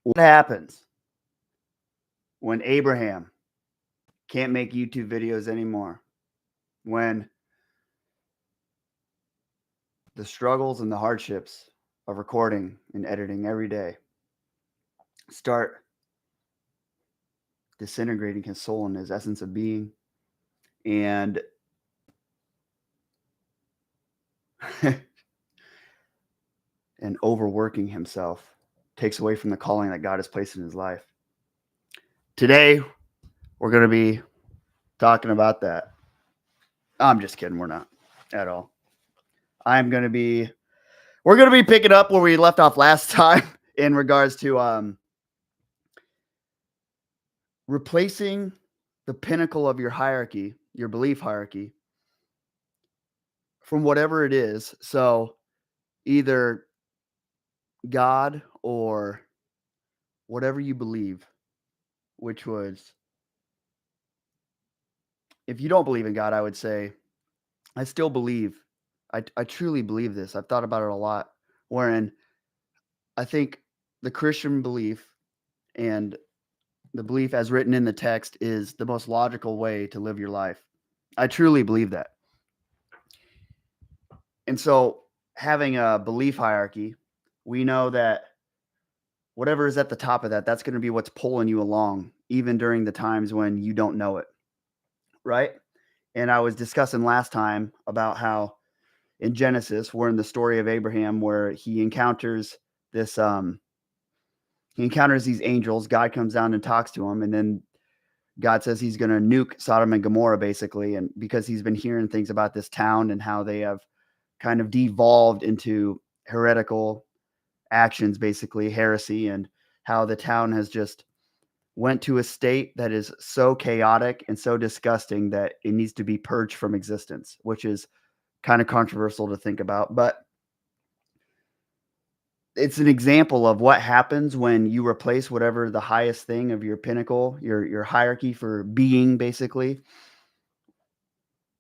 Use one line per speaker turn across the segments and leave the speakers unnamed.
What happens when Abraham can't make YouTube videos anymore? When the struggles and the hardships of recording and editing every day start disintegrating his soul and his essence of being, and and overworking himself takes away from the calling that God has placed in his life. Today, we're going to be talking about that. I'm just kidding. We're not at all. We're going to be picking up where we left off last time in regards to replacing the pinnacle of your hierarchy, your belief hierarchy, from whatever it is. So either God or whatever you believe, which was, if you don't believe in God, I would say, I still believe, I truly believe this. I've thought about it a lot, wherein I think the Christian belief and the belief as written in the text is the most logical way to live your life. I truly believe that. And so having a belief hierarchy, we know that whatever is at the top of that, that's going to be what's pulling you along, even during the times when you don't know it. Right? And I was discussing last time about how in Genesis, we're in the story of Abraham where he encounters these angels. God comes down and talks to him, and then God says he's going to nuke Sodom and Gomorrah, basically, and because he's been hearing things about this town and how they have kind of devolved into heretical actions, basically heresy, and how the town has just went to a state that is so chaotic and so disgusting that it needs to be purged from existence, which is kind of controversial to think about, but it's an example of what happens when you replace whatever the highest thing of your pinnacle, your hierarchy for being, basically,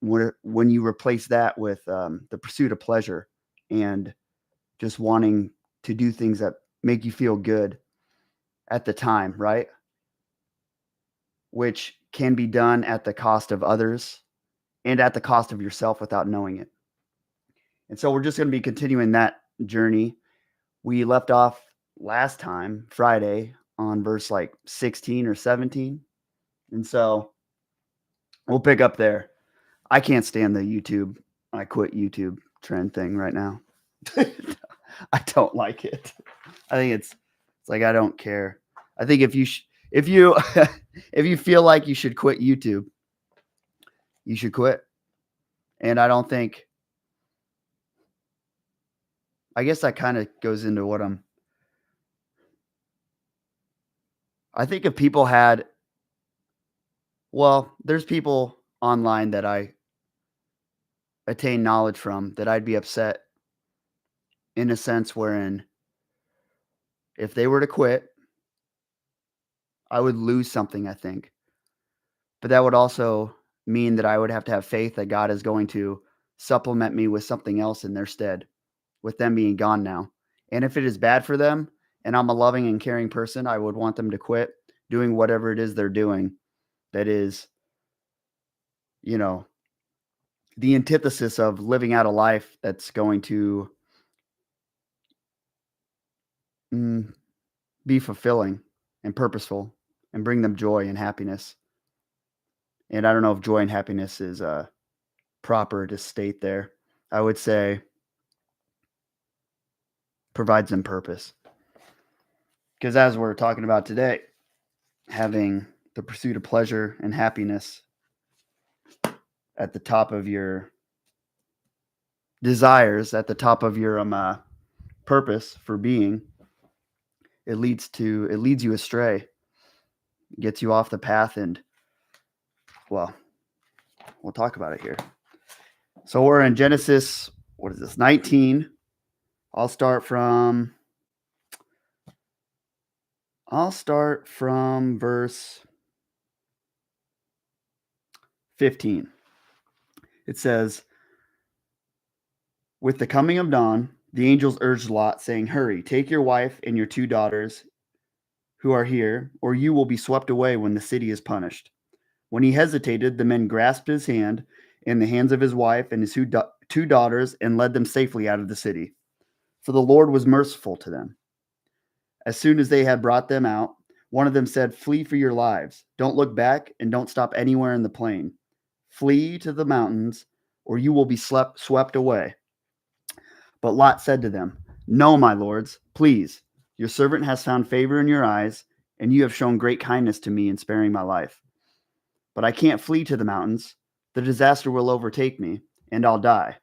when you replace that with the pursuit of pleasure and just wanting to do things that make you feel good at the time, right? Which can be done at the cost of others and at the cost of yourself without knowing it. And so we're just going to be continuing that journey. We left off last time, Friday, on verse like 16 or 17. And so we'll pick up there. I can't stand the YouTube, I quit YouTube trend thing right now. I don't like it. I think it's like, I don't care. I think if you if you feel like you should quit YouTube, you should quit. And I don't think, I guess that kind of goes into what I think if people had, well, there's people online that I attain knowledge from that I'd be upset in a sense wherein if they were to quit, I would lose something, I think. But that would also mean that I would have to have faith that God is going to supplement me with something else in their stead, with them being gone now. And if it is bad for them and I'm a loving and caring person, I would want them to quit doing whatever it is they're doing that is, you know, the antithesis of living out a life that's going to be fulfilling and purposeful and bring them joy and happiness. And I don't know if joy and happiness is proper to state there. I would say provides them purpose. Because as we're talking about today, having the pursuit of pleasure and happiness at the top of your desires, at the top of your purpose for being, it leads you astray, gets you off the path, and well, we'll talk about it here. So we're in Genesis, what is this, 19. I'll start from verse 15. It says, with the coming of dawn, the angels urged Lot, saying, hurry, take your wife and your two daughters who are here, or you will be swept away when the city is punished." When he hesitated, the men grasped his hand and the hands of his wife and his two daughters and led them safely out of the city. For the Lord was merciful to them. As soon as they had brought them out, one of them said, "Flee for your lives. Don't look back and don't stop anywhere in the plain. Flee to the mountains, or you will be swept away." But Lot said to them, "No, my lords, please. Your servant has found favor in your eyes, and you have shown great kindness to me in sparing my life. But I can't flee to the mountains. The disaster will overtake me, and I'll die.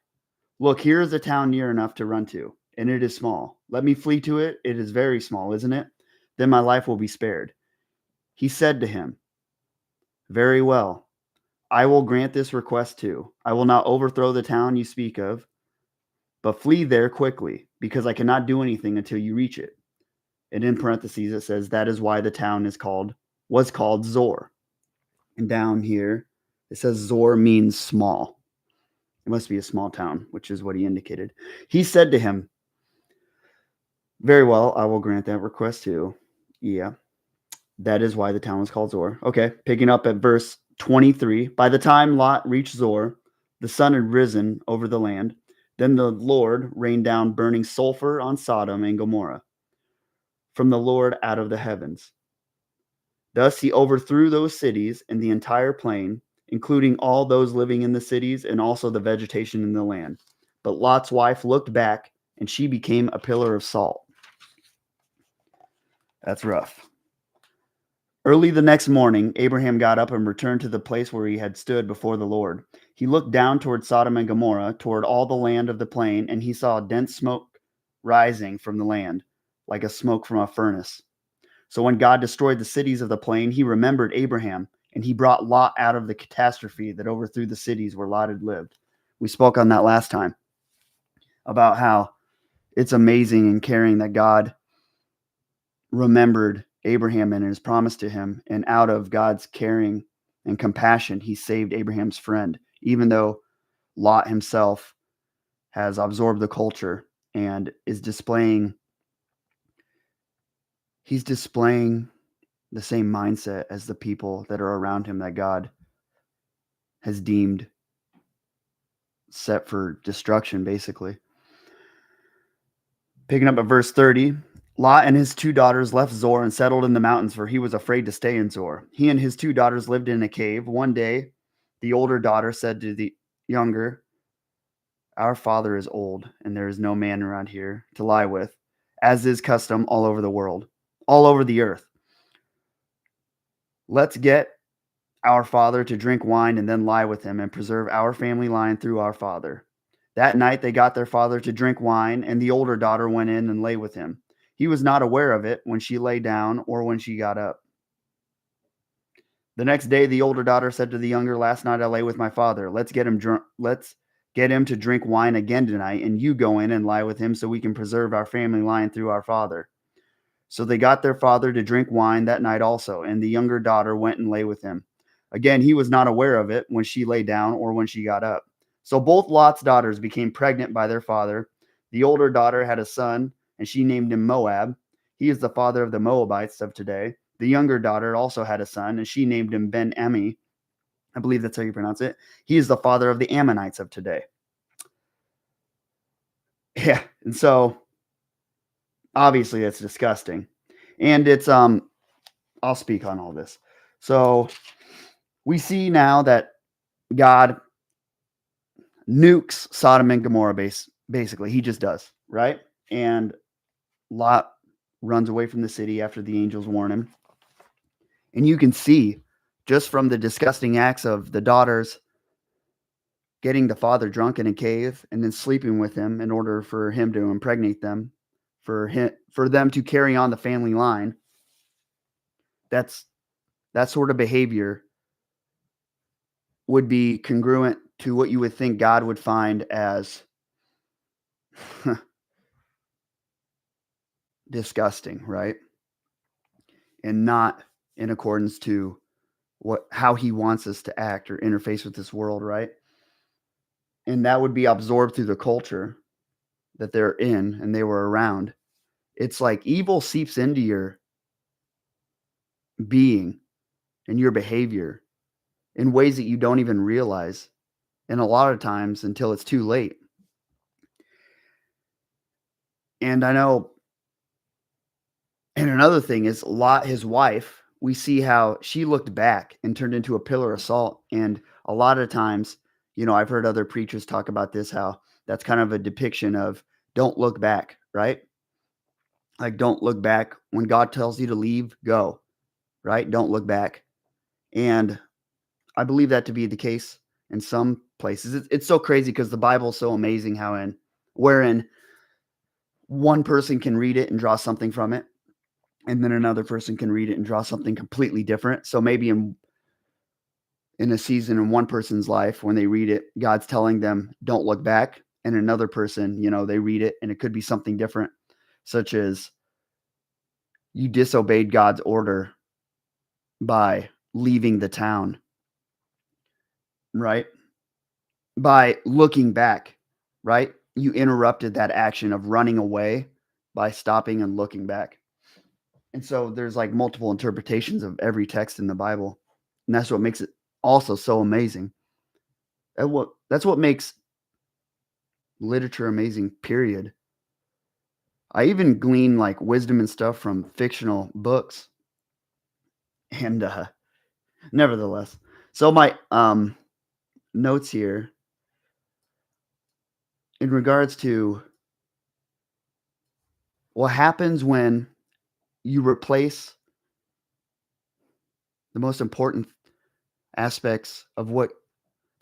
Look, here is a town near enough to run to, and it is small. Let me flee to it. It is very small, isn't it? Then my life will be spared." He said to him, "Very well. I will grant this request too. I will not overthrow the town you speak of, but flee there quickly, because I cannot do anything until you reach it." And in parentheses, it says that is why the town was called Zor. And down here, it says Zor means small. It must be a small town, which is what he indicated. He said to him, "Very well, I will grant that request too." Yeah, that is why the town was called Zor. Okay, picking up at verse 23. By the time Lot reached Zor, the sun had risen over the land. Then the Lord rained down burning sulfur on Sodom and Gomorrah from the Lord out of the heavens. Thus he overthrew those cities and the entire plain, including all those living in the cities and also the vegetation in the land. But Lot's wife looked back, and she became a pillar of salt. That's rough. Early the next morning, Abraham got up and returned to the place where he had stood before the Lord. He looked down toward Sodom and Gomorrah, toward all the land of the plain, and he saw dense smoke rising from the land, like a smoke from a furnace. So when God destroyed the cities of the plain, he remembered Abraham, and he brought Lot out of the catastrophe that overthrew the cities where Lot had lived. We spoke on that last time about how it's amazing and caring that God remembered Abraham and his promise to him, and out of God's caring and compassion, he saved Abraham's friend, even though Lot himself has absorbed the culture and is displaying the same mindset as the people that are around him that God has deemed set for destruction, basically. Picking up at verse 30, Lot and his two daughters left Zor and settled in the mountains, for he was afraid to stay in Zor. He and his two daughters lived in a cave. One day, the older daughter said to the younger, "Our father is old, and there is no man around here to lie with, as is custom all over the world, all over the earth. Let's get our father to drink wine and then lie with him and preserve our family line through our father." That night they got their father to drink wine, and the older daughter went in and lay with him. He was not aware of it when she lay down or when she got up. The next day the older daughter said to the younger, "Last night I lay with my father. Let's get him to drink wine again tonight, and you go in and lie with him so we can preserve our family line through our father." So they got their father to drink wine that night also, and the younger daughter went and lay with him. Again, he was not aware of it when she lay down or when she got up. So both Lot's daughters became pregnant by their father. The older daughter had a son, and she named him Moab. He is the father of the Moabites of today. The younger daughter also had a son, and she named him Ben-Ami. I believe that's how you pronounce it. He is the father of the Ammonites of today. Yeah, and so obviously it's disgusting. And it's I'll speak on all this. So we see now that God nukes Sodom and Gomorrah basically. He just does, right? And Lot runs away from the city after the angels warn him. And you can see just from the disgusting acts of the daughters getting the father drunk in a cave and then sleeping with him in order for him to impregnate them, for them to carry on the family line. That sort of behavior would be congruent to what you would think God would find as disgusting, right? And not in accordance to how he wants us to act or interface with this world, right? And that would be absorbed through the culture that they're in and they were around. It's like evil seeps into your being and your behavior in ways that you don't even realize. And a lot of times until it's too late. And I know, and another thing is Lot, his wife, we see how she looked back and turned into a pillar of salt. And a lot of times, I've heard other preachers talk about this, how that's kind of a depiction of don't look back, right? Like, don't look back. When God tells you to leave, go, right? Don't look back. And I believe that to be the case in some places. It's so crazy because the Bible is so amazing wherein one person can read it and draw something from it, and then another person can read it and draw something completely different. So maybe in a season in one person's life, when they read it, God's telling them, don't look back. And another person, they read it and it could be something different, such as you disobeyed God's order by leaving the town, right? By looking back, right? You interrupted that action of running away by stopping and looking back. And so there's like multiple interpretations of every text in the Bible. And that's what makes it also so amazing. That's what makes literature amazing, period. I even glean like wisdom and stuff from fictional books. And nevertheless. So my notes here in regards to what happens when you replace the most important aspects of what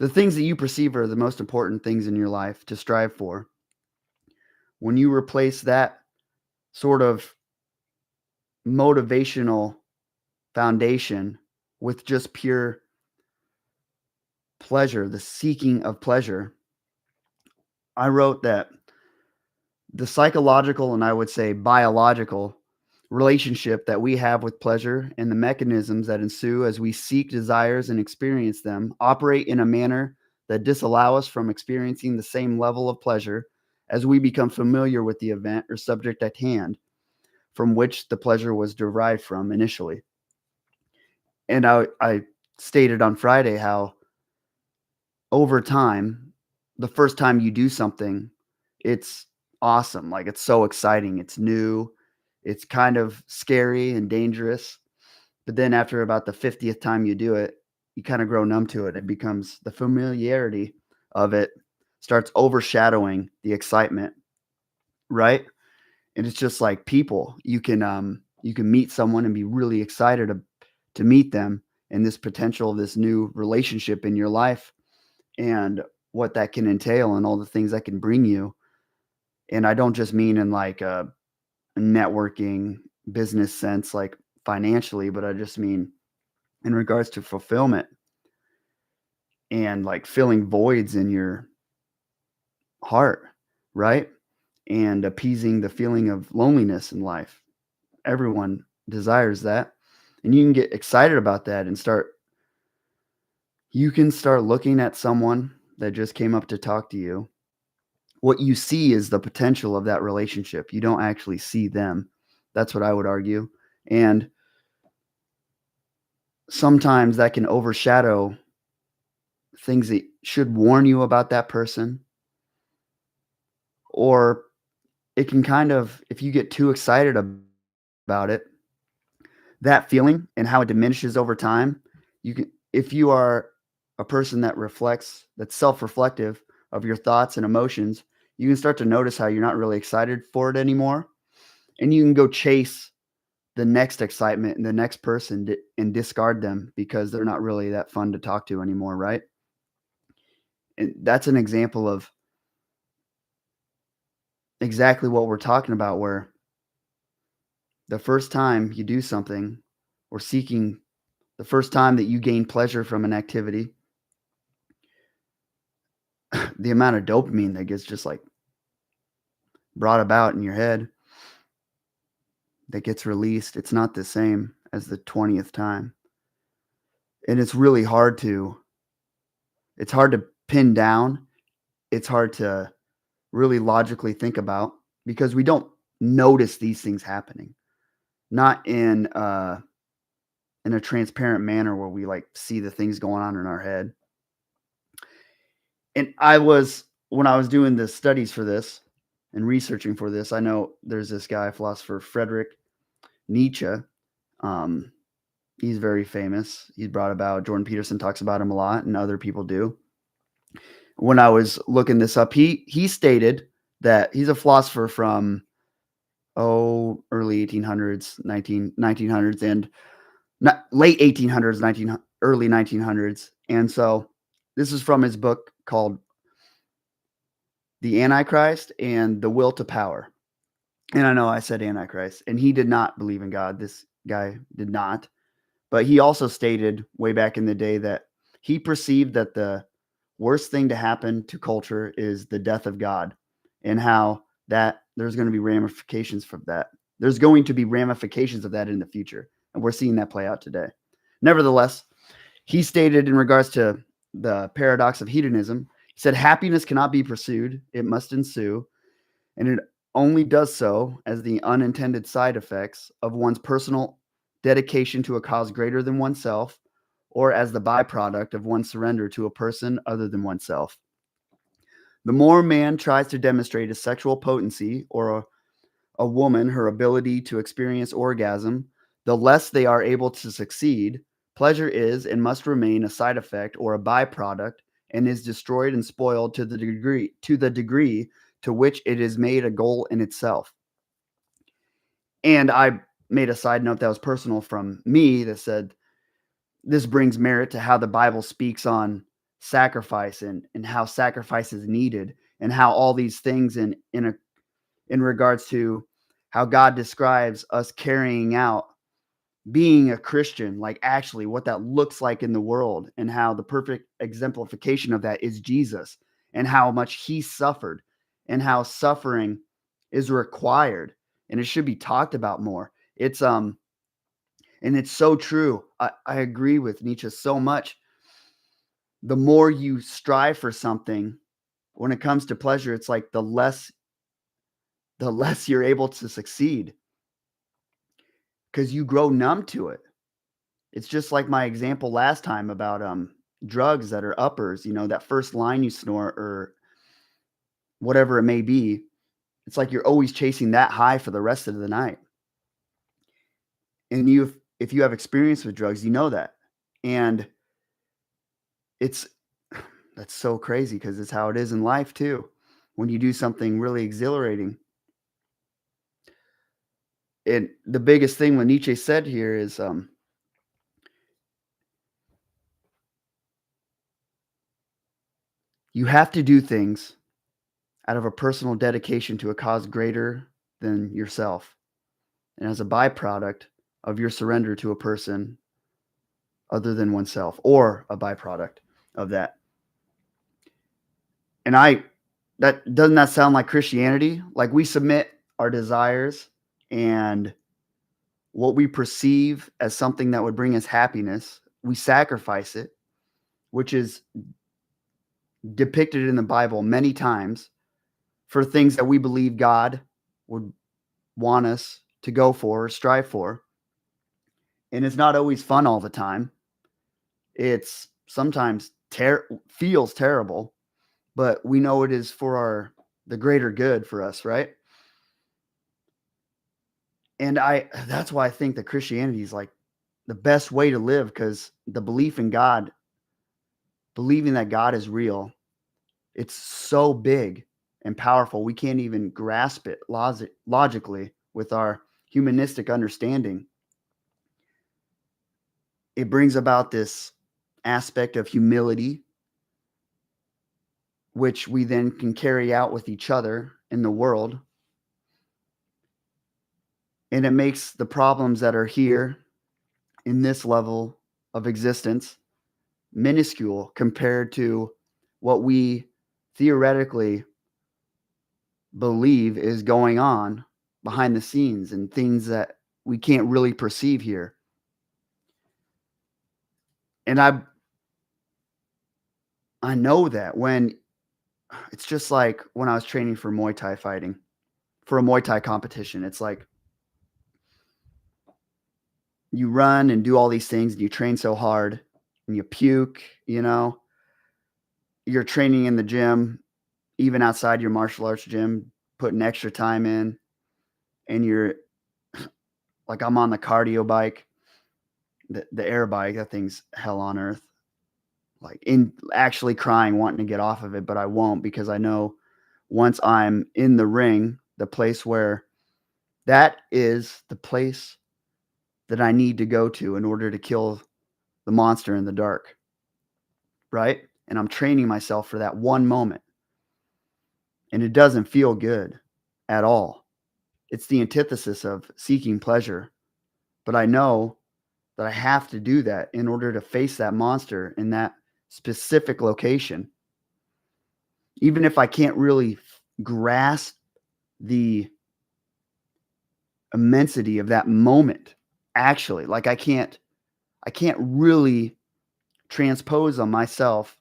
the things that you perceive are the most important things in your life to strive for. When you replace that sort of motivational foundation with just pure pleasure, the seeking of pleasure, I wrote that the psychological and I would say biological relationship that we have with pleasure and the mechanisms that ensue as we seek desires and experience them operate in a manner that disallow us from experiencing the same level of pleasure as we become familiar with the event or subject at hand from which the pleasure was derived from initially. And I stated on Friday how over time, the first time you do something, it's awesome. Like, it's so exciting. It's new. It's kind of scary and dangerous. But then after about the 50th time you do it, you kind of grow numb to it. It becomes the familiarity of it starts overshadowing the excitement, right? And it's just like people. You can meet someone and be really excited to meet them and this potential of this new relationship in your life and what that can entail and all the things that can bring you. And I don't just mean in like a networking business sense, like financially, but I just mean in regards to fulfillment and like filling voids in your heart, right? And appeasing the feeling of loneliness in life. Everyone desires that. And you can get excited about that and you can start looking at someone that just came up to talk to you. What you see is the potential of that relationship. You don't actually see them. That's what I would argue. And sometimes that can overshadow things that should warn you about that person. Or it can kind of, if you get too excited about it, that feeling and how it diminishes over time, if you are a person that's self-reflective of your thoughts and emotions, you can start to notice how you're not really excited for it anymore. And you can go chase the next excitement and the next person and discard them because they're not really that fun to talk to anymore, right? And that's an example of exactly what we're talking about, where the first time you do something or seeking the first time that you gain pleasure from an activity, the amount of dopamine that gets just like brought about in your head that gets released, it's not the same as the 20th time. And it's hard to pin down. It's hard to really logically think about because we don't notice these things happening. Not in in a transparent manner where we like see the things going on in our head. And when I was doing the studies for this and researching for this, I know there's this guy, philosopher Friedrich Nietzsche. Um, he's very famous. He's brought about, Jordan Peterson talks about him a lot, and other people do. When I was looking this up, he stated that he's a philosopher from early 1800s, 1900s, and not late 1800s, early 1900s. And so this is from his book called The Antichrist and the Will to Power. And I know I said Antichrist, and he did not believe in God. This guy did not. But he also stated way back in the day that he perceived that the worst thing to happen to culture is the death of God, and how that there's going to be ramifications from that. There's going to be ramifications of that in the future. And we're seeing that play out today. Nevertheless, he stated in regards to the paradox of hedonism, he said, happiness cannot be pursued, it must ensue, and it only does so as the unintended side effects of one's personal dedication to a cause greater than oneself, or as the byproduct of one's surrender to a person other than oneself. The more man tries to demonstrate his sexual potency, or a woman her ability to experience orgasm, the less they are able to succeed. Pleasure is and must remain a side effect or a byproduct, and is destroyed and spoiled to the degree to which it is made a goal in itself. And I made a side note that was personal from me that said, this brings merit to how the Bible speaks on sacrifice, and how sacrifice is needed, and how all these things in regards to how God describes us carrying out being a Christian, like actually what that looks like in the world, and how the perfect exemplification of that is Jesus, and how much he suffered, and how suffering is required, and it should be talked about more. And it's so true. I agree with Nietzsche so much. The more you strive for something, when it comes to pleasure, it's like the less you're able to succeed, because you grow numb to it. It's just like my example last time about drugs that are uppers, that first line you snort or whatever it may be. It's like you're always chasing that high for the rest of the night. And if you have experience with drugs, you know that. And that's so crazy, because it's how it is in life too. When you do something really exhilarating. And the biggest thing what Nietzsche said here is you have to do things out of a personal dedication to a cause greater than yourself, and as a byproduct of your surrender to a person other than oneself, or a byproduct of that. And that doesn't that sound like Christianity? Like we submit our desires and what we perceive as something that would bring us happiness, we sacrifice it, which is depicted in the Bible many times, for things that we believe God would want us to go for or strive for. And it's not always fun all the time. It's sometimes feels terrible, but we know it is for the greater good for us, right? And that's why I think that Christianity is like the best way to live, because the belief in God, believing that God is real, it's so big and powerful. We can't even grasp it logically with our humanistic understanding. It brings about this aspect of humility, which we then can carry out with each other in the world. And it makes the problems that are here in this level of existence minuscule compared to what we theoretically believe is going on behind the scenes, and things that we can't really perceive here. And I know that when it's just like when I was training for Muay Thai fighting, for a Muay Thai competition, it's like you run and do all these things and you train so hard and you puke, you're training in the gym, even outside your martial arts gym, putting extra time in, and you're like, I'm on the cardio bike, the air bike, that thing's hell on earth. Like, in actually crying, wanting to get off of it, but I won't, because I know once I'm in the ring, that is the place that I need to go to in order to kill the monster in the dark, right? And I'm training myself for that one moment. And it doesn't feel good at all. It's the antithesis of seeking pleasure. But I know that I have to do that in order to face that monster in that specific location. Even if I can't really grasp the immensity of that moment, actually, like I can't really transpose on myself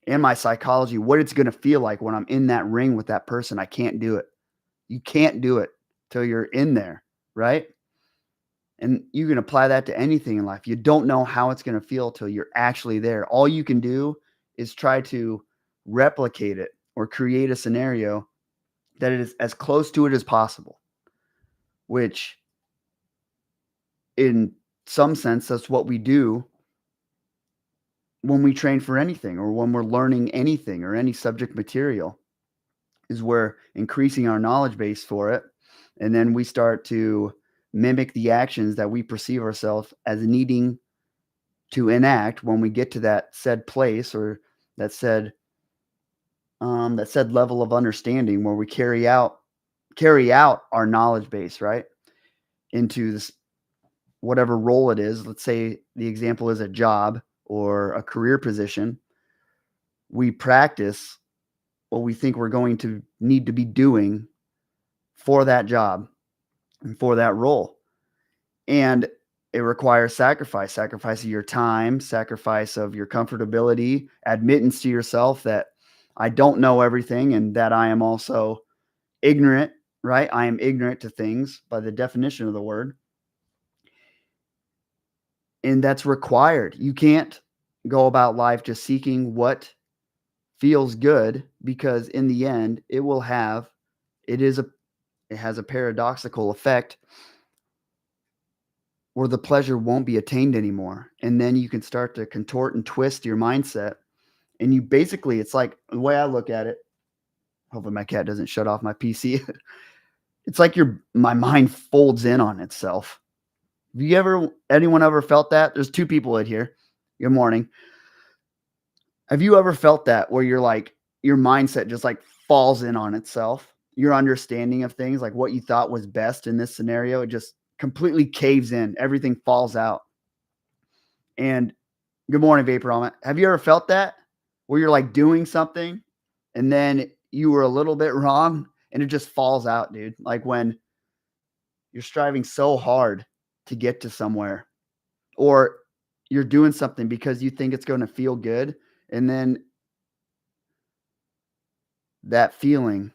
and my psychology what it's going to feel like when I'm in that ring with that person. I can't do it. You can't do it till you're in there, right? And you can apply that to anything in life. You don't know how it's going to feel till you're actually there. All you can do is try to replicate it or create a scenario that is as close to it as possible, which in some sense, that's what we do when we train for anything or when we're learning anything or any subject material, is we're increasing our knowledge base for it. And then we start to mimic the actions that we perceive ourselves as needing to enact when we get to that said place or that said level of understanding where we carry out our knowledge base, right, into this whatever role it is. Let's say the example is a job or a career position. We practice what we think we're going to need to be doing for that job and for that role. And it requires sacrifice of your time, sacrifice of your comfortability, admittance to yourself that I don't know everything and that I am also ignorant, right? I am ignorant to things by the definition of the word. And that's required. You can't go about life just seeking what feels good, because in the end it has a paradoxical effect where the pleasure won't be attained anymore. And then you can start to contort and twist your mindset. And you basically, it's like the way I look at it, hopefully my cat doesn't shut off my PC. It's like my mind folds in on itself. Anyone ever felt that? There's two people in here. Good morning. Have you ever felt that where you're like, your mindset just like falls in on itself? Your understanding of things, like what you thought was best in this scenario, it just completely caves in. Everything falls out. And good morning, Vapor Element. Have you ever felt that where you're like doing something and then you were a little bit wrong and it just falls out, dude? Like when you're striving so hard to get to somewhere, or you're doing something because you think it's going to feel good, and then that feeling,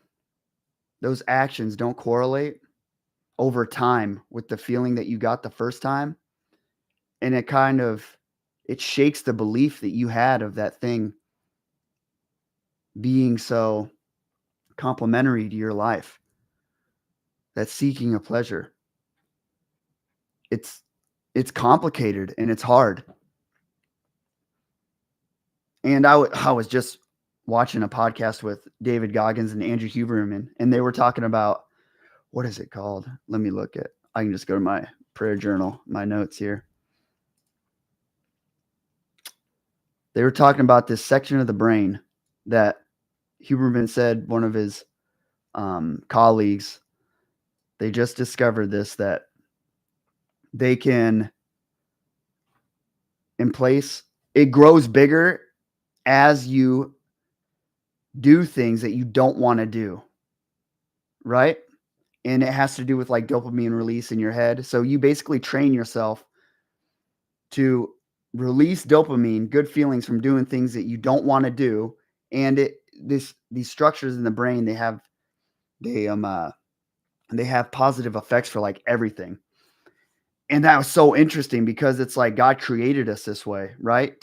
those actions don't correlate over time with the feeling that you got the first time. And it shakes the belief that you had of that thing being so complementary to your life. That seeking a pleasure. It's complicated and it's hard. And I was just watching a podcast with David Goggins and Andrew Huberman, and they were talking about, what is it called? Let me look at, I can just go to my prayer journal, my notes here. They were talking about this section of the brain that Huberman said one of his colleagues, they just discovered this, that they can it grows bigger as you do things that you don't want to do, right? And it has to do with like dopamine release in your head. So you basically train yourself to release dopamine, good feelings from doing things that you don't want to do. And these structures in the brain, they have positive effects for like everything. And that was so interesting because it's like God created us this way, right?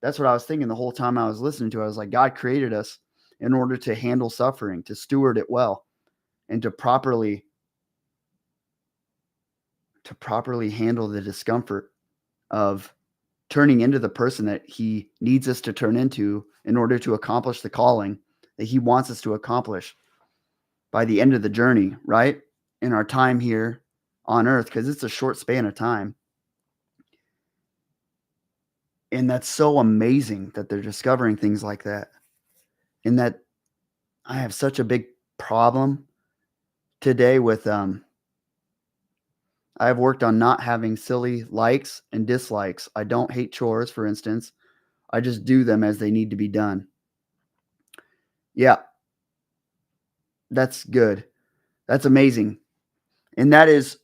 That's what I was thinking the whole time I was listening to it. I was like, God created us in order to handle suffering, to steward it well, and to properly handle the discomfort of turning into the person that he needs us to turn into in order to accomplish the calling that he wants us to accomplish by the end of the journey, right? In our time here on earth, because it's a short span of time. And that's so amazing that they're discovering things like that. And that I have such a big problem today with I've worked on not having silly likes and dislikes. I don't hate chores, for instance. I just do them as they need to be done. Yeah, that's good. That's amazing. And that is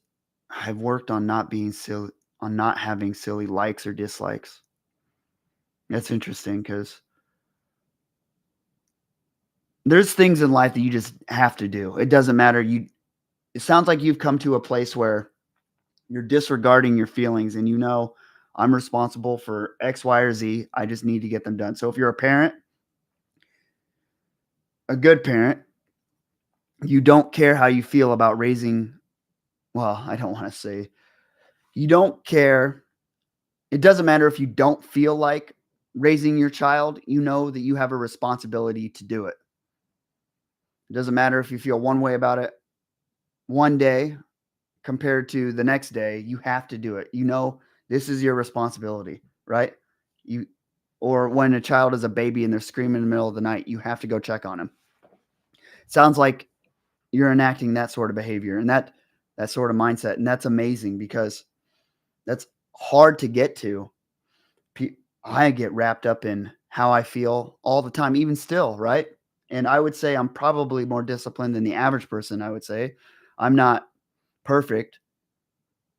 I've worked on not being silly, on not having silly likes or dislikes. That's interesting because there's things in life that you just have to do. It doesn't matter. It sounds like you've come to a place where you're disregarding your feelings and I'm responsible for X, Y, or Z. I just need to get them done. So if you're a parent, a good parent, you don't care how you feel about raising, well, I don't want to say you don't care. It doesn't matter if you don't feel like raising your child, you know that you have a responsibility to do it. It doesn't matter if you feel one way about it one day compared to the next day, you have to do it. This is your responsibility, right? You or when a child is a baby and they're screaming in the middle of the night, you have to go check on them. Sounds like you're enacting that sort of behavior and that sort of mindset, and that's amazing because that's hard to get to. I get wrapped up in how I feel all the time, even still, right? And I would say I'm probably more disciplined than the average person. I would say I'm not perfect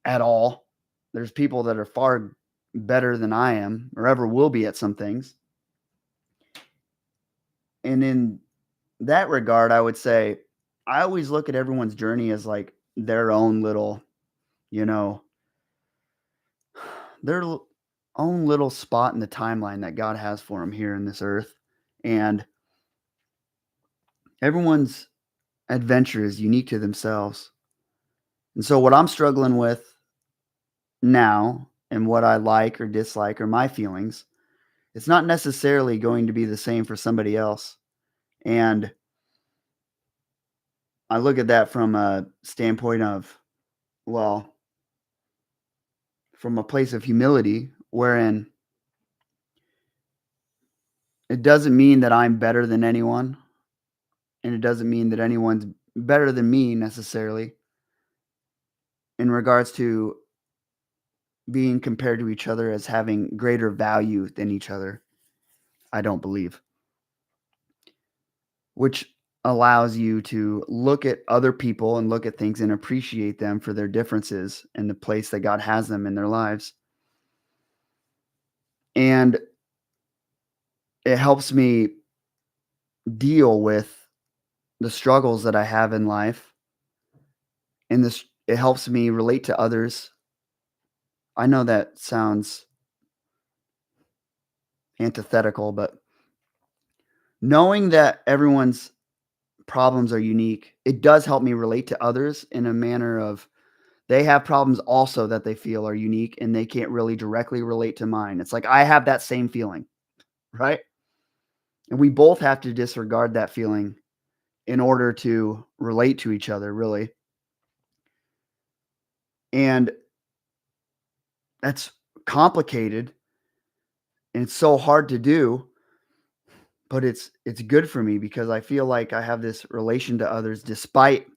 at all. There's people that are far better than I am or ever will be at some things. And in that regard, I would say I always look at everyone's journey as like their own little, you know, their own little spot in the timeline that God has for them here in this earth. And everyone's adventure is unique to themselves. And so, what I'm struggling with now and what I like or dislike or my feelings, it's not necessarily going to be the same for somebody else. And I look at that from a standpoint of, well, from a place of humility, wherein it doesn't mean that I'm better than anyone, and it doesn't mean that anyone's better than me necessarily in regards to being compared to each other as having greater value than each other. I don't believe, which allows you to look at other people and look at things and appreciate them for their differences and the place that God has them in their lives. And it helps me deal with the struggles that I have in life. And it helps me relate to others. I know that sounds antithetical, but knowing that everyone's problems are unique, it does help me relate to others in a manner of they have problems also that they feel are unique and they can't really directly relate to mine. It's like I have that same feeling, right? And we both have to disregard that feeling in order to relate to each other, really. And that's complicated and it's so hard to do, but it's good for me because I feel like I have this relation to others despite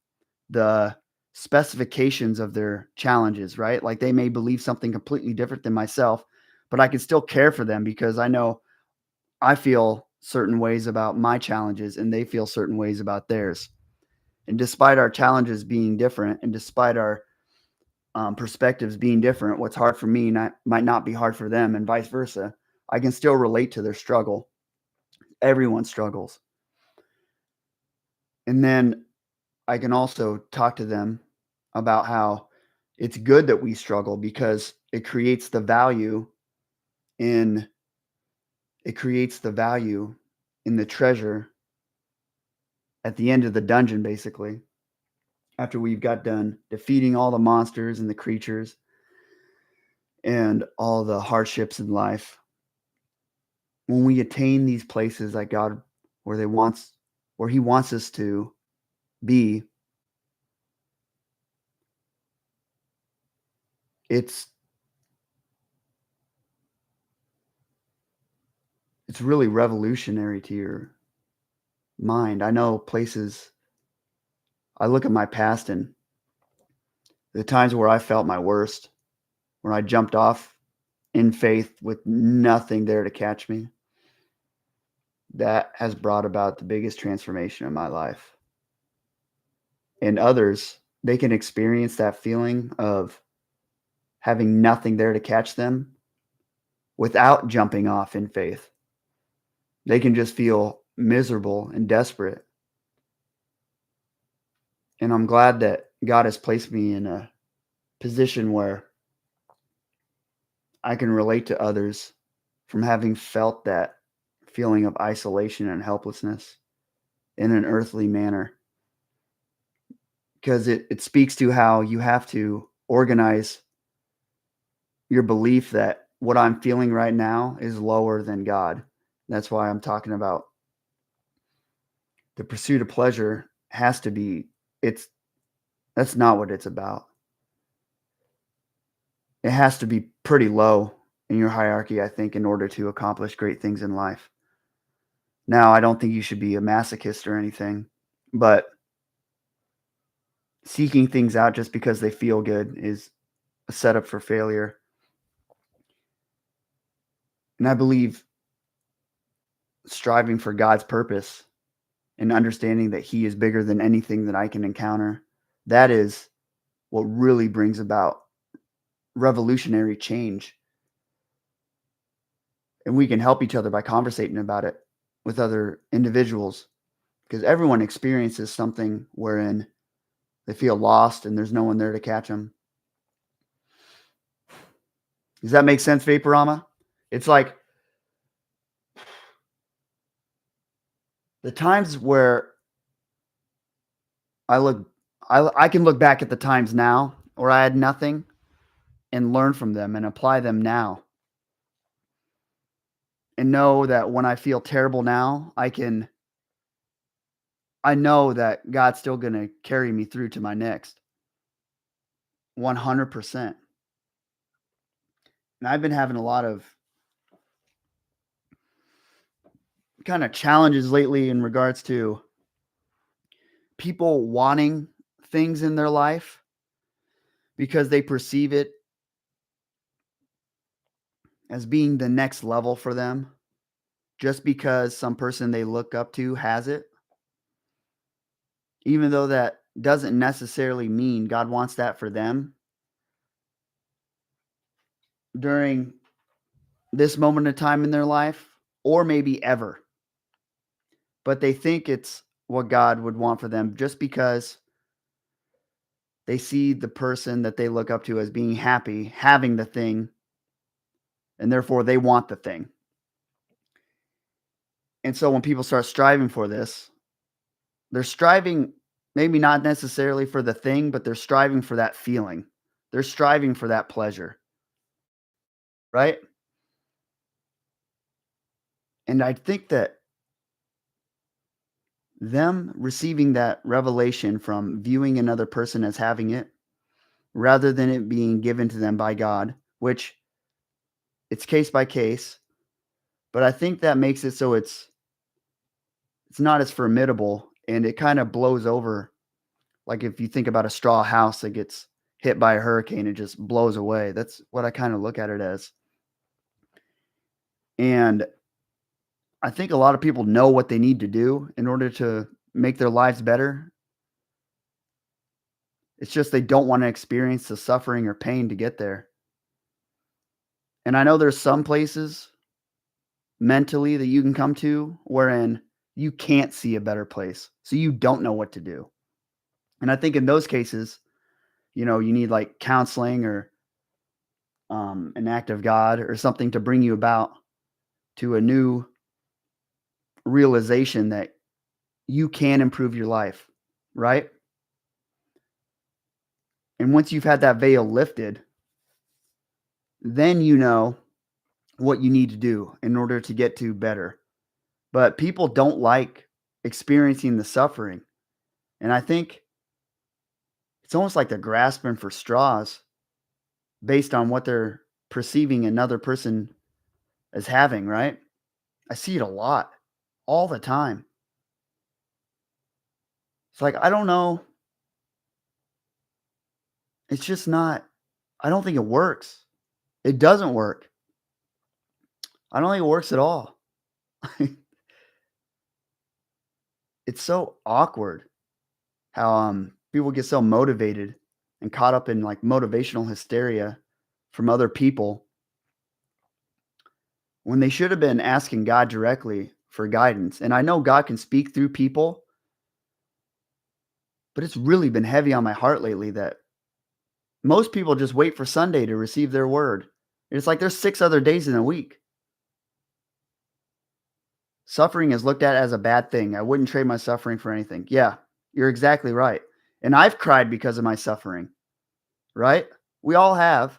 the specifications of their challenges, right? Like they may believe something completely different than myself, but I can still care for them because I know I feel certain ways about my challenges and they feel certain ways about theirs. And despite our challenges being different and despite our perspectives being different, what's hard for me might not be hard for them and vice versa. I can still relate to their struggle. Everyone struggles. And then I can also talk to them about how It's good that we struggle because in it creates the value in the treasure at the end of the dungeon, basically, after we've got done defeating all the monsters and the creatures and all the hardships in life. When we attain these places like God where he wants us to be, it's it's really revolutionary to your mind. I know places I look at my past and the times where I felt my worst, when I jumped off in faith with nothing there to catch me, that has brought about the biggest transformation in my life. And others, they can experience that feeling of having nothing there to catch them without jumping off in faith. They can just feel miserable and desperate. And I'm glad that God has placed me in a position where I can relate to others from having felt that feeling of isolation and helplessness in an earthly manner. Because it speaks to how you have to organize your belief that what I'm feeling right now is lower than God. That's why I'm talking about the pursuit of pleasure has to be, it's that's not what it's about. It has to be pretty low in your hierarchy, I think, in order to accomplish great things in life. Now, I don't think you should be a masochist or anything, but seeking things out just because they feel good is a setup for failure. And I believe striving for God's purpose and understanding that He is bigger than anything that I can encounter, that is what really brings about revolutionary change. And we can help each other by conversating about it with other individuals because everyone experiences something wherein they feel lost and there's no one there to catch them. Does that make sense, Vaporama? It's like the times where I look, I can look back at the times now where I had nothing and learn from them and apply them now. And know that when I feel terrible now, I know that God's still going to carry me through to my next 100%. And I've been having a lot of kind of challenges lately in regards to people wanting things in their life because they perceive it as being the next level for them just because some person they look up to has it, even though that doesn't necessarily mean God wants that for them during this moment of time in their life or maybe ever. But they think it's what God would want for them just because they see the person that they look up to as being happy, having the thing, and therefore they want the thing. And so when people start striving for this, they're striving maybe not necessarily for the thing, but they're striving for that feeling. They're striving for that pleasure, right? And I think that them receiving that revelation from viewing another person as having it rather than it being given to them by God, which it's case by case, but I think that makes it so it's not as formidable and it kind of blows over. Like if you think about a straw house that gets hit by a hurricane, it just blows away. That's what I kind of look at it as. And I think a lot of people know what they need to do in order to make their lives better. It's just they don't want to experience the suffering or pain to get there. And I know there's some places mentally that you can come to wherein you can't see a better place. So you don't know what to do. And I think in those cases, You need like counseling or an act of God or something to bring you about to a new realization that you can improve your life, right? And once you've had that veil lifted, then you know what you need to do in order to get to better. But people don't like experiencing the suffering. And I think it's almost like they're grasping for straws based on what they're perceiving another person as having, right? I see it a lot, all the time. It's like, I don't know. It's just not, I don't think it works. It doesn't work. I don't think it works at all. It's so awkward how people get so motivated and caught up in like motivational hysteria from other people when they should have been asking God directly for guidance. And I know God can speak through people, but it's really been heavy on my heart lately that most people just wait for Sunday to receive their word. It's like there's 6 other days in a week. Suffering is looked at as a bad thing. I wouldn't trade my suffering for anything. Yeah, you're exactly right. And I've cried because of my suffering, right? We all have.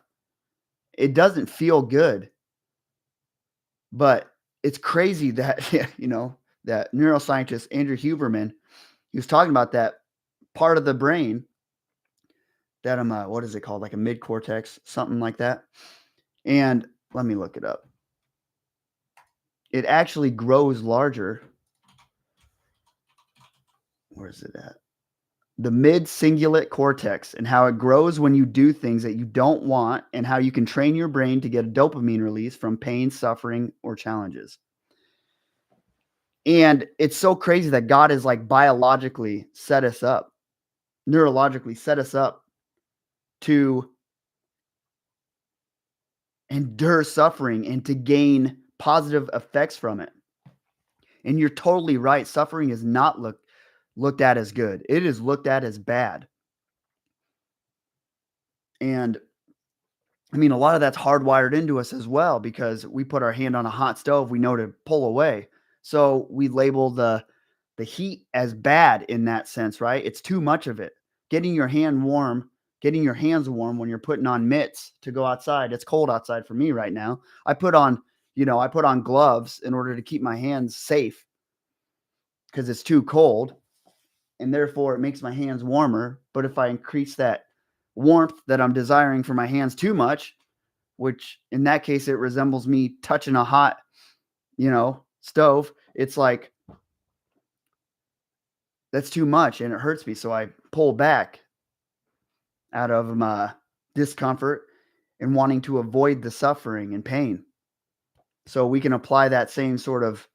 It doesn't feel good, but it's crazy that, that neuroscientist Andrew Huberman, he was talking about that part of the brain that what is it called? Like a mid cortex, something like that. And let me look it up. It actually grows larger. Where is it at? The mid cingulate cortex, and how it grows when you do things that you don't want, and how you can train your brain to get a dopamine release from pain, suffering, or challenges. And it's so crazy that God has like biologically set us up, neurologically set us up to endure suffering and to gain positive effects from it. And you're totally right. Suffering is not looked at as good. It is looked at as bad. And I mean, a lot of that's hardwired into us as well because we put our hand on a hot stove, we know to pull away. So we label the heat as bad in that sense, right? It's too much of it. Getting your hands warm when you're putting on mitts to go outside. It's cold outside for me right now. I put on gloves in order to keep my hands safe because it's too cold, and therefore it makes my hands warmer. But if I increase that warmth that I'm desiring for my hands too much, which in that case, it resembles me touching a hot, stove. It's like, that's too much and it hurts me. So I pull back out of my discomfort and wanting to avoid the suffering and pain. So we can apply that same sort of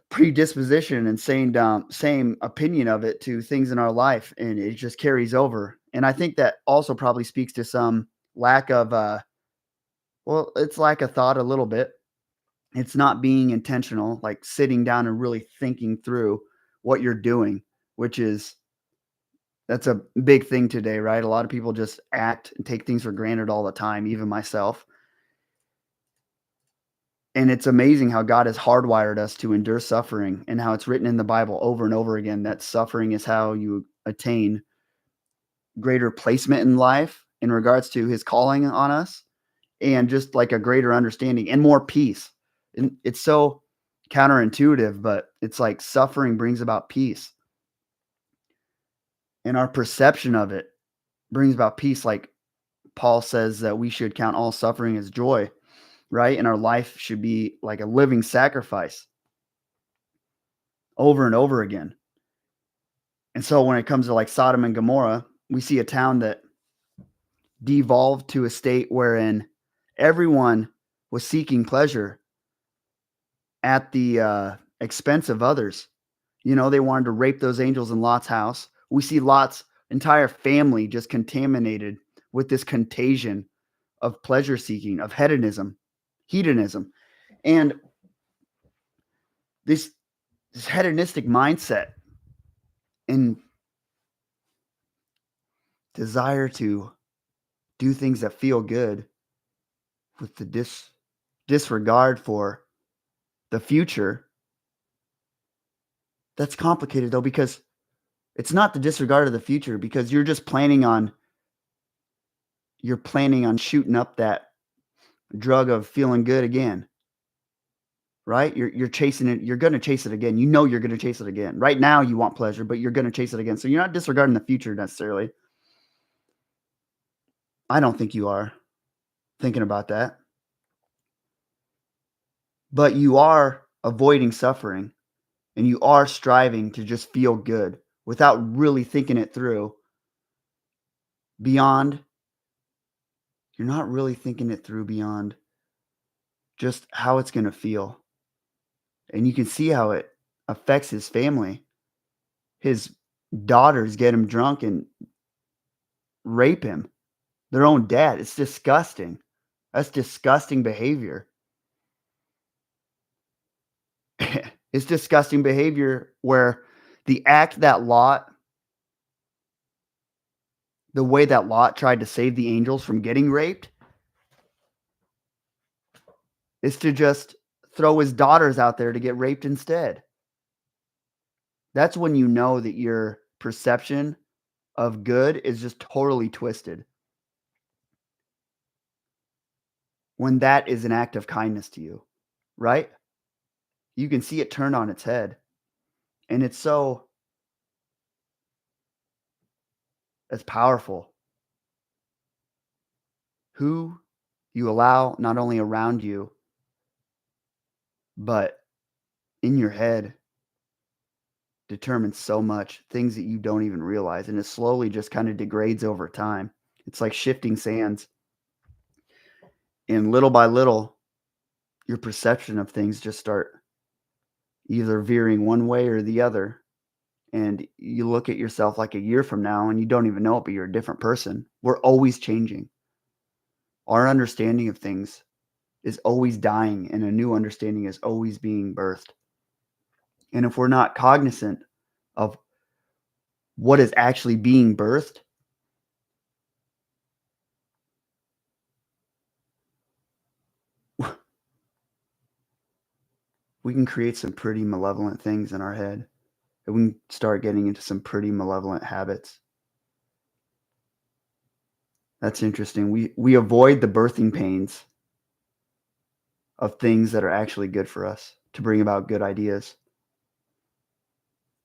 predisposition and same opinion of it to things in our life, and it just carries over. And I think that also probably speaks to some lack of it's lack of thought a little bit. It's not being intentional, like sitting down and really thinking through what you're doing, which is that's a big thing today, right? A lot of people just act and take things for granted all the time, even myself. And it's amazing how God has hardwired us to endure suffering and how it's written in the Bible over and over again that suffering is how you attain greater placement in life in regards to his calling on us and just like a greater understanding and more peace. And it's so counterintuitive, but it's like suffering brings about peace. And our perception of it brings about peace. Like Paul says that we should count all suffering as joy, right? And our life should be like a living sacrifice over and over again. And so when it comes to like Sodom and Gomorrah, we see a town that devolved to a state wherein everyone was seeking pleasure at the expense of others. They wanted to rape those angels in Lot's house. We see Lot's entire family just contaminated with this contagion of pleasure seeking, of hedonism. And this hedonistic mindset, and desire to do things that feel good with the disregard for the future. That's complicated though, because it's not the disregard of the future, because you're planning on shooting up that drug of feeling good again, right? You're chasing it. You're going to chase it again. You know you're going to chase it again. Right now you want pleasure, but you're going to chase it again. So you're not disregarding the future necessarily. I don't think you are thinking about that. But you are avoiding suffering, and you are striving to just feel good without really thinking it through beyond. You're not really thinking it through beyond just how it's going to feel. And you can see how it affects his family. His daughters get him drunk and rape him. Their own dad. It's disgusting. That's disgusting behavior. It's disgusting behavior where the way that Lot tried to save the angels from getting raped is to just throw his daughters out there to get raped instead. That's when you know that your perception of good is just totally twisted. When that is an act of kindness to you, right? You can see it turn on its head. And it's powerful. Who you allow not only around you, but in your head determines so much, things that you don't even realize. And it slowly just kind of degrades over time. It's like shifting sands. And little by little, your perception of things just start either veering one way or the other. And you look at yourself like a year from now and you don't even know it, but you're a different person. We're always changing. Our understanding of things is always dying, and a new understanding is always being birthed. And if we're not cognizant of what is actually being birthed, we can create some pretty malevolent things in our head. And we can start getting into some pretty malevolent habits. That's interesting. We avoid the birthing pains of things that are actually good for us to bring about good ideas,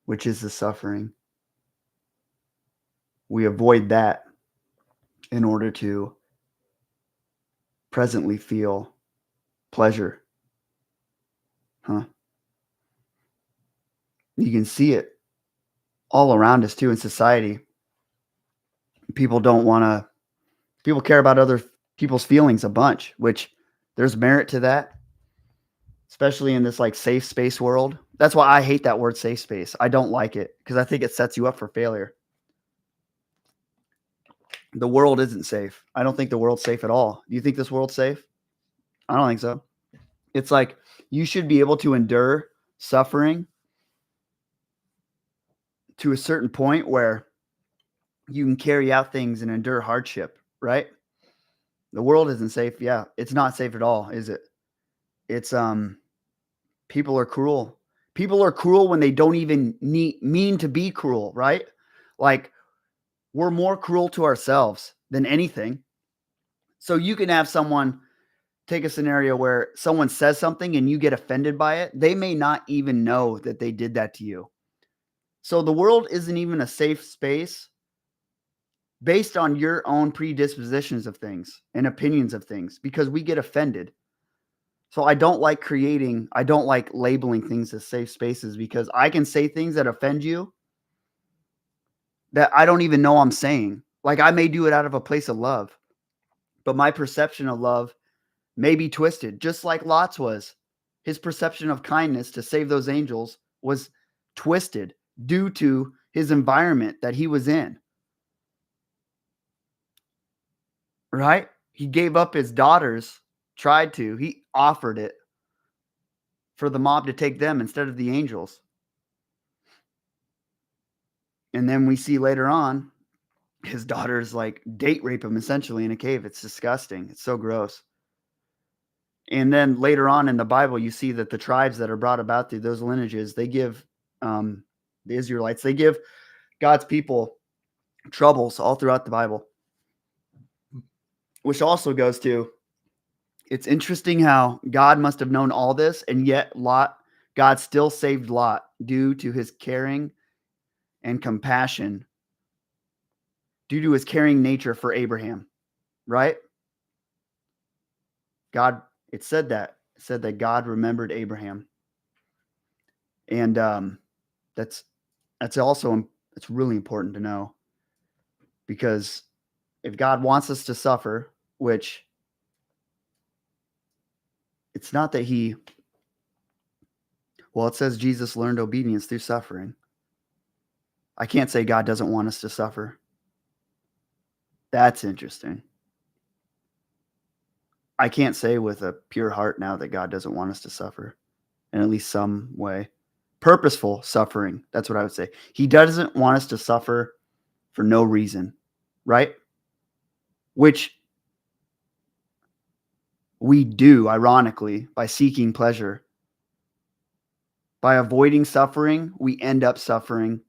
which is the suffering. We avoid that in order to presently feel pleasure. Huh? You can see it all around us too in society. People care about other people's feelings a bunch, which there's merit to that, especially in this like safe space world. That's why I hate that word safe space. I don't like it because I think it sets you up for failure. The world isn't safe. I don't think the world's safe at all. Do you think this world's safe? I don't think so. It's like you should be able to endure suffering to a certain point where you can carry out things and endure hardship, right? The world isn't safe. Yeah, it's not safe at all, is it? It's people are cruel. People are cruel when they don't even mean to be cruel, right? Like we're more cruel to ourselves than anything. So you can have someone take a scenario where someone says something and you get offended by it. They may not even know that they did that to you. So the world isn't even a safe space based on your own predispositions of things and opinions of things because we get offended. So I don't like labeling things as safe spaces because I can say things that offend you that I don't even know I'm saying. Like I may do it out of a place of love, but my perception of love may be twisted, just like Lot's was. His perception of kindness to save those angels was twisted due to his environment that he was in. Right? He gave up his daughters, he offered it for the mob to take them instead of the angels. And then we see later on his daughters like date rape him essentially in a cave. It's disgusting. It's so gross. And then later on in the Bible, you see that the tribes that are brought about through those lineages, they give the Israelites, they give God's people troubles all throughout the Bible, which also goes to, it's interesting how God must have known all this, and yet God still saved Lot due to his caring and compassion, due to his caring nature for Abraham, right? It said that God remembered Abraham. And that's also, it's really important to know, because if God wants us to suffer, which it's not that it says Jesus learned obedience through suffering. I can't say God doesn't want us to suffer. That's interesting. I can't say with a pure heart now that God doesn't want us to suffer in at least some way. Purposeful suffering, that's what I would say. He doesn't want us to suffer for no reason, right? Which we do, ironically, by seeking pleasure. By avoiding suffering, we end up suffering.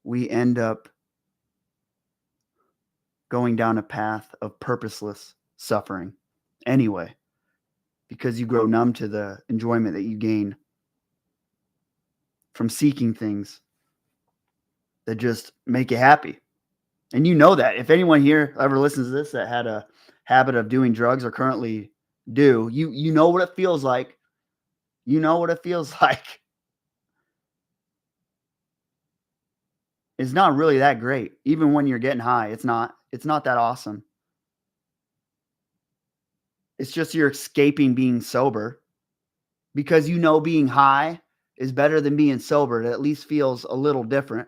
We end up going down a path of purposeless suffering anyway, because you grow numb to the enjoyment that you gain from seeking things that just make you happy. And you know that. If anyone here ever listens to this that had a habit of doing drugs or currently do, you know what it feels like. You know what it feels like. It's not really that great. Even when you're getting high, it's not that awesome. It's just you're escaping being sober, because you know being high is better than being sober. It at least feels a little different,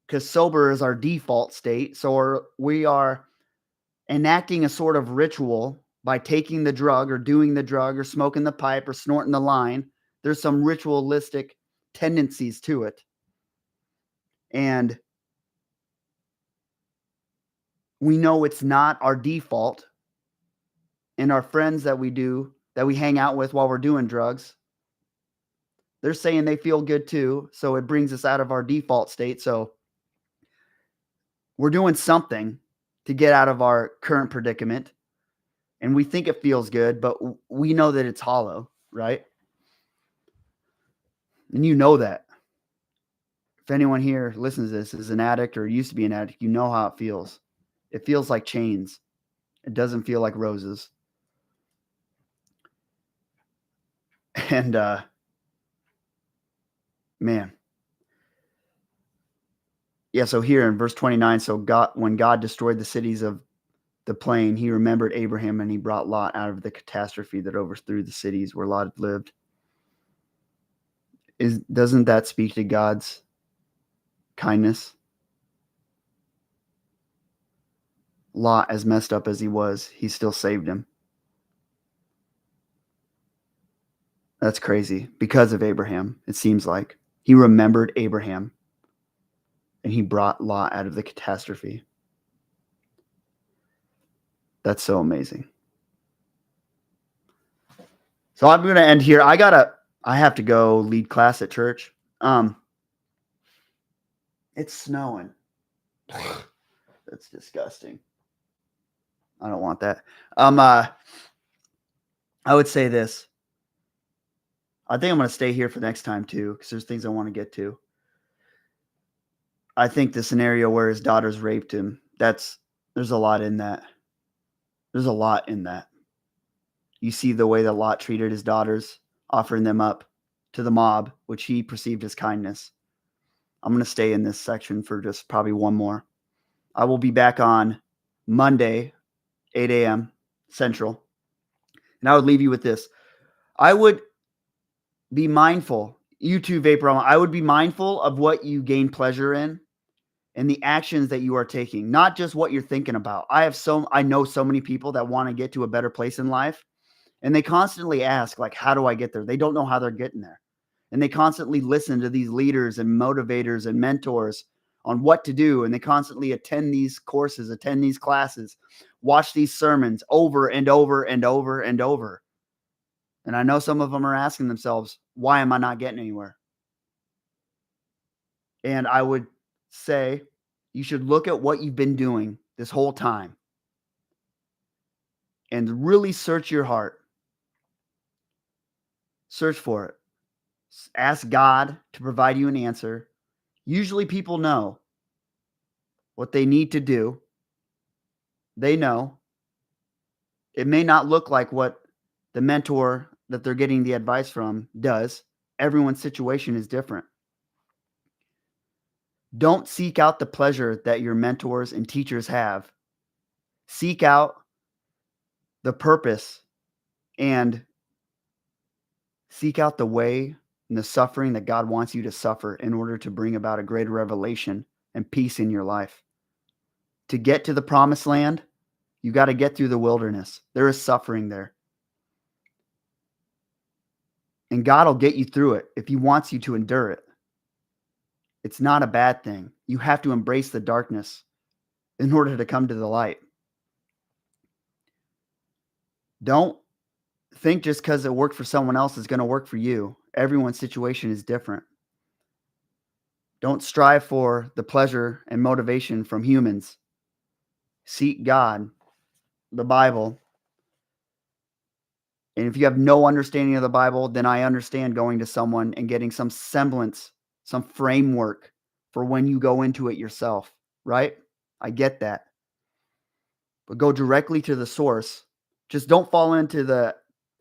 because sober is our default state. So we are enacting a sort of ritual by taking the drug or doing the drug or smoking the pipe or snorting the line. There's some ritualistic tendencies to it. And we know it's not our default. And our friends that we hang out with while we're doing drugs, they're saying they feel good too. So it brings us out of our default state. So we're doing something to get out of our current predicament. And we think it feels good, but we know that it's hollow, right? And you know that. If anyone here listens to this is an addict or used to be an addict, you know how it feels. It feels like chains. It doesn't feel like roses. And man. Yeah, so here in verse 29, so when God destroyed the cities of the plain, he remembered Abraham and he brought Lot out of the catastrophe that overthrew the cities where Lot had lived. Doesn't that speak to God's kindness? Lot, as messed up as he was, he still saved him. That's crazy. Because of Abraham, it seems like. He remembered Abraham and he brought Lot out of the catastrophe. That's so amazing. So I'm going to end here. I have to go lead class at church. It's snowing. That's disgusting. I don't want that. I would say this. I think I'm going to stay here for next time too, because there's things I want to get to. I think the scenario where his daughters raped him, there's a lot in that. There's a lot in that. You see the way that Lot treated his daughters, offering them up to the mob, which he perceived as kindness. I'm going to stay in this section for just probably one more. I will be back on Monday, 8 a.m. Central. And I would leave you with this. I would be mindful, you too, Vapor, I would be mindful of what you gain pleasure in and the actions that you are taking, not just what you're thinking about. I know so many people that want to get to a better place in life, and they constantly ask, like, how do I get there? They don't know how they're getting there. And they constantly listen to these leaders and motivators and mentors on what to do, and they constantly attend these courses, attend these classes, watch these sermons over and over and over and over. And I know some of them are asking themselves, why am I not getting anywhere? And I would say you should look at what you've been doing this whole time and really search your heart. Search for it. Ask God to provide you an answer. Usually people know what they need to do. They know. It may not look like what the mentor that they're getting the advice from does. Everyone's situation is different. Don't seek out the pleasure that your mentors and teachers have. Seek out the purpose and seek out the way and the suffering that God wants you to suffer in order to bring about a greater revelation and peace in your life. To get to the promised land, you got to get through the wilderness. There is suffering there. And God will get you through it if He wants you to endure it. It's not a bad thing. You have to embrace the darkness in order to come to the light. Don't think just because it worked for someone else is going to work for you. Everyone's situation is different. Don't strive for the pleasure and motivation from humans. Seek God, the Bible. And if you have no understanding of the Bible, then I understand going to someone and getting some semblance, some framework for when you go into it yourself, right? I get that. But go directly to the source. Just don't fall into the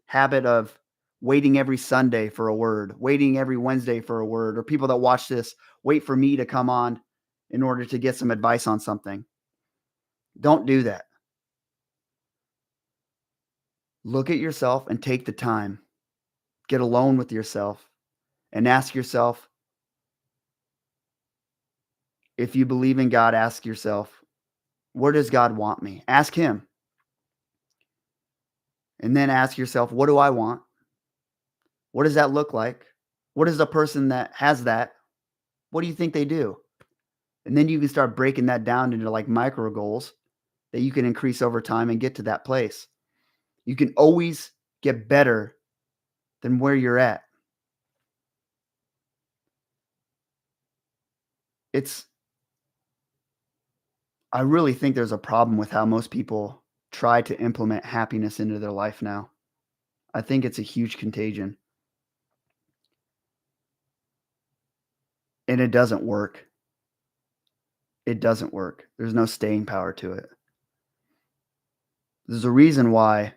habit of waiting every Sunday for a word, waiting every Wednesday for a word, or people that watch this wait for me to come on in order to get some advice on something. Don't do that. Look at yourself and take the time. Get alone with yourself and ask yourself, if you believe in God, ask yourself, where does God want me? Ask Him. And then ask yourself, what do I want? What does that look like? What is the person that has that? What do you think they do? And then you can start breaking that down into like micro goals that you can increase over time and get to that place. You can always get better than where you're at. I really think there's a problem with how most people try to implement happiness into their life now. I think it's a huge contagion. And it doesn't work. It doesn't work. There's no staying power to it. There's a reason why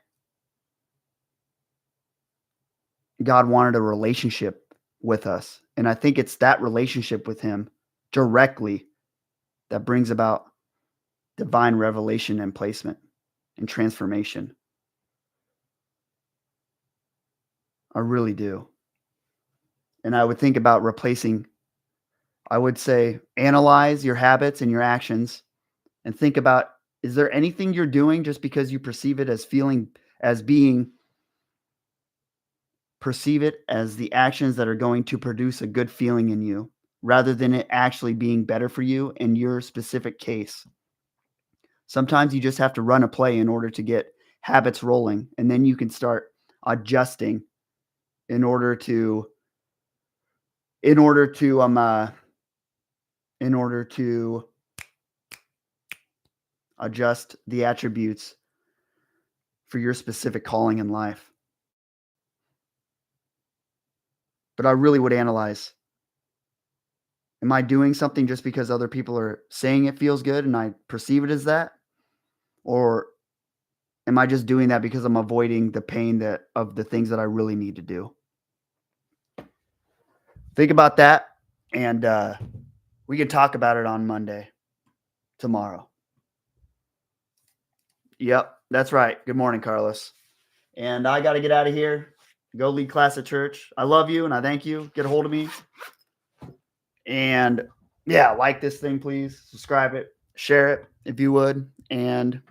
God wanted a relationship with us. And I think it's that relationship with Him directly that brings about divine revelation and placement and transformation. I really do. And I would think about I would say, analyze your habits and your actions and think about, is there anything you're doing just because you perceive it as perceive it as the actions that are going to produce a good feeling in you rather than it actually being better for you in your specific case. Sometimes you just have to run a play in order to get habits rolling, and then you can start adjusting in order to adjust the attributes for your specific calling in life. But I really would analyze, am I doing something just because other people are saying it feels good and I perceive it as that? Or am I just doing that because I'm avoiding the pain of the things that I really need to do? Think about that, and we can talk about it on Monday, tomorrow. Yep, that's right. Good morning, Carlos. And I got to get out of here, go lead class at church. I love you, and I thank you. Get a hold of me. And yeah, like this thing, please. Subscribe it. Share it if you would. And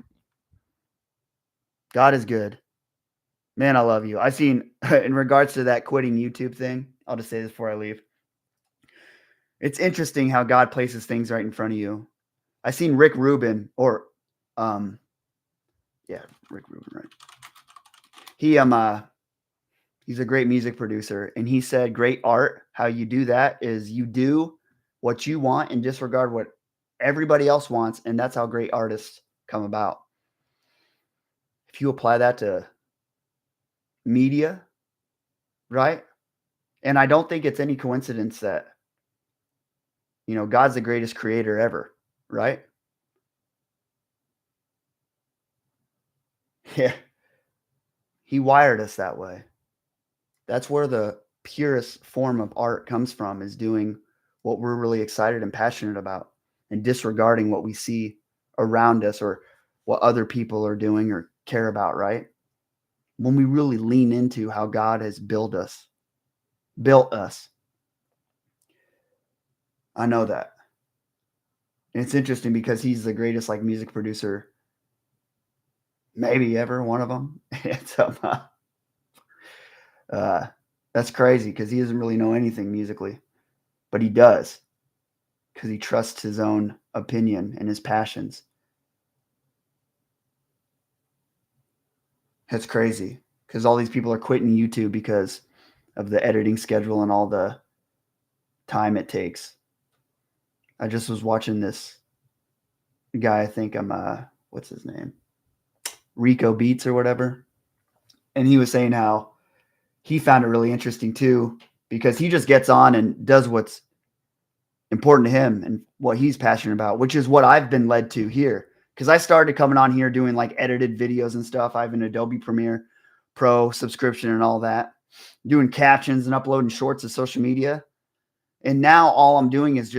God is good. Man, I love you. I've seen, in regards to that quitting YouTube thing, I'll just say this before I leave. It's interesting how God places things right in front of you. I seen Rick Rubin um yeah, Rick Rubin, right. He he's a great music producer, and he said great art, how you do that is you do what you want and disregard what everybody else wants, and that's how great artists come about. If you apply that to media, right? And I don't think it's any coincidence that, God's the greatest creator ever, right? Yeah. He wired us that way. That's where the purest form of art comes from, is doing what we're really excited and passionate about and disregarding what we see around us or what other people are doing or care about, right? When we really lean into how God has built us. I know that. And it's interesting because he's the greatest like music producer maybe ever, one of them. It's uh, that's crazy because he doesn't really know anything musically, but he does because he trusts his own opinion and his passions. That's crazy because all these people are quitting YouTube because of the editing schedule and all the time it takes. I just was watching this guy. I think what's his name? Rico Beats or whatever. And he was saying how he found it really interesting too, because he just gets on and does what's important to him and what he's passionate about, which is what I've been led to here. Because I started coming on here doing like edited videos and stuff. I have an Adobe Premiere Pro subscription and all that, doing captions and uploading shorts to social media. And now all I'm doing is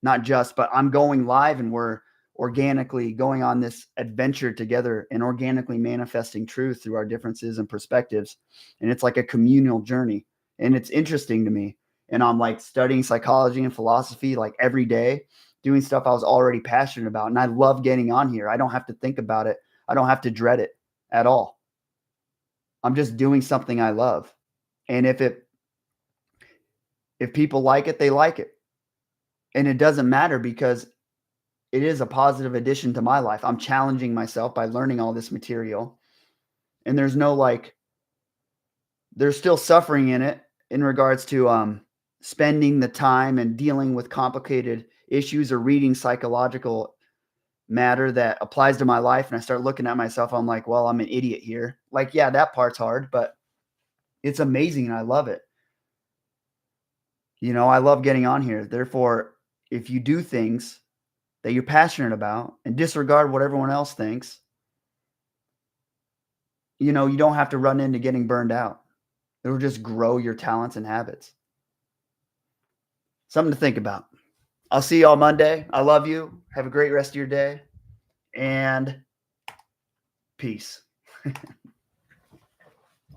but I'm going live and we're organically going on this adventure together and organically manifesting truth through our differences and perspectives. And it's like a communal journey. And it's interesting to me. And I'm like studying psychology and philosophy like every day, doing stuff I was already passionate about. And I love getting on here. I don't have to think about it. I don't have to dread it at all. I'm just doing something I love. And if people like it, they like it. And it doesn't matter because it is a positive addition to my life. I'm challenging myself by learning all this material. And there's still suffering in it in regards to spending the time and dealing with complicated issues or reading psychological matter that applies to my life. And I start looking at myself, I'm like, well, I'm an idiot here. Like, yeah, that part's hard, but it's amazing and I love it. I love getting on here. Therefore, if you do things that you're passionate about and disregard what everyone else thinks, you don't have to run into getting burned out. It'll just grow your talents and habits. Something to think about. I'll see you all Monday. I love you. Have a great rest of your day and peace.